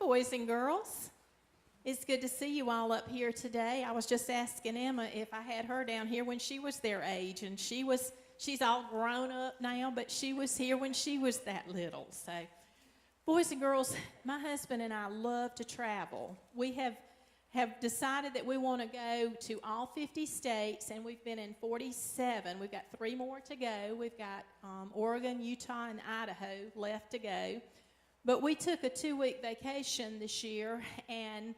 boys and girls. It's good to see you all up here today. I was just asking Emma if I had her down here when she was their age, and she's all grown up now, but she was here when she was that little. So, boys and girls, my husband and I love to travel. We have decided that we want to go to all 50 states, and we've been in 47. We've got 3 more to go. We've got Oregon, Utah, and Idaho left to go. But we took a 2-week vacation this year, and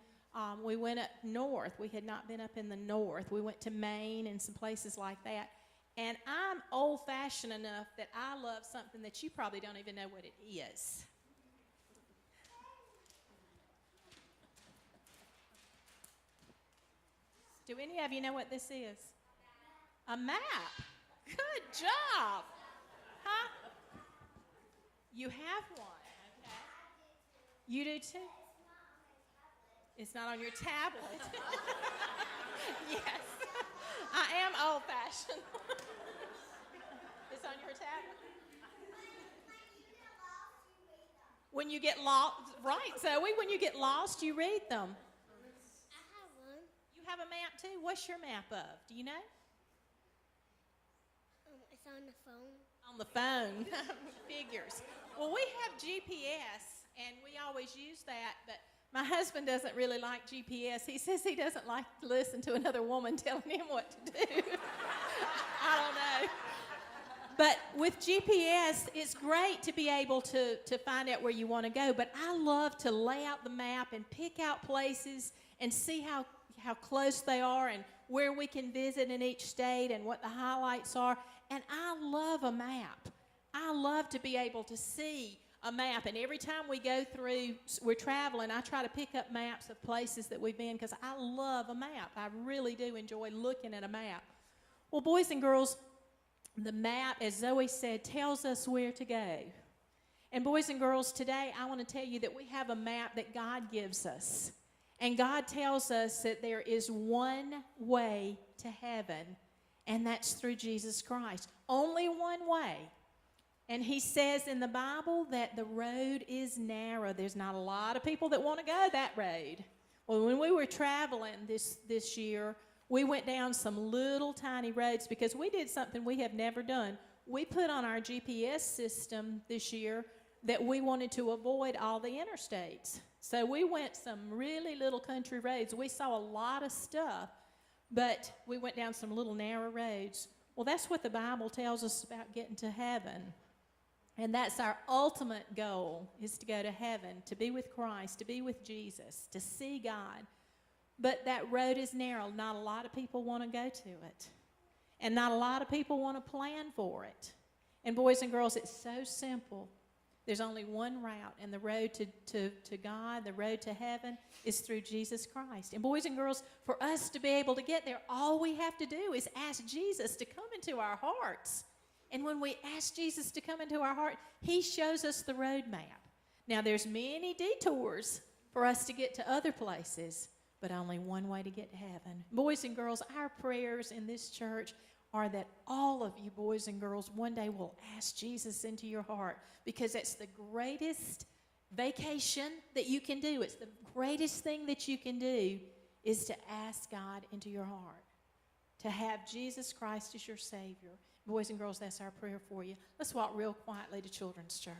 we went up north. We had not been up in the north. We went to Maine and some places like that. And I'm old-fashioned enough that I love something that you probably don't even know what it is. Do any of you know what this is? A map. Good job. Huh? You have one. You do too? It's not on your tablet. Yes. I am old-fashioned. It's on your tablet. When you get lost, right, Zoe, when you get lost, you read them. I have one. You have a map too? What's your map of? Do you know? It's on the phone. On the phone. Figures. Well, we have GPS, and we always use that, but my husband doesn't really like GPS. He says he doesn't like to listen to another woman telling him what to do. I don't know. But with GPS, it's great to be able to find out where you want to go, but I love to lay out the map and pick out places and see how close they are and where we can visit in each state and what the highlights are. And I love a map. I love to be able to see a map. And every time we go through, we're traveling, I try to pick up maps of places that we've been because I love a map. I really do enjoy looking at a map. Well, boys and girls, the map, as Zoe said, tells us where to go. And boys and girls, today I want to tell you that we have a map that God gives us. And God tells us that there is one way to heaven, and that's through Jesus Christ. Only one way. And he says in the Bible that the road is narrow. There's not a lot of people that want to go that road. Well, when we were traveling this year, we went down some little tiny roads because we did something we have never done. We put on our GPS system this year that we wanted to avoid all the interstates. So we went some really little country roads. We saw a lot of stuff, but we went down some little narrow roads. Well, that's what the Bible tells us about getting to heaven. And that's our ultimate goal, is to go to heaven, to be with Christ, to be with Jesus, to see God. But that road is narrow. Not a lot of people want to go to it. And not a lot of people want to plan for it. And boys and girls, it's so simple. There's only one route, and the road to God, the road to heaven, is through Jesus Christ. And boys and girls, for us to be able to get there, all we have to do is ask Jesus to come into our hearts. And when we ask Jesus to come into our heart, he shows us the road map. Now, there's many detours for us to get to other places, but only one way to get to heaven. Boys and girls, our prayers in this church are that all of you boys and girls one day will ask Jesus into your heart, because it's the greatest vacation that you can do. It's the greatest thing that you can do is to ask God into your heart, to have Jesus Christ as your Savior. Boys and girls, that's our prayer for you. Let's walk real quietly to Children's Church.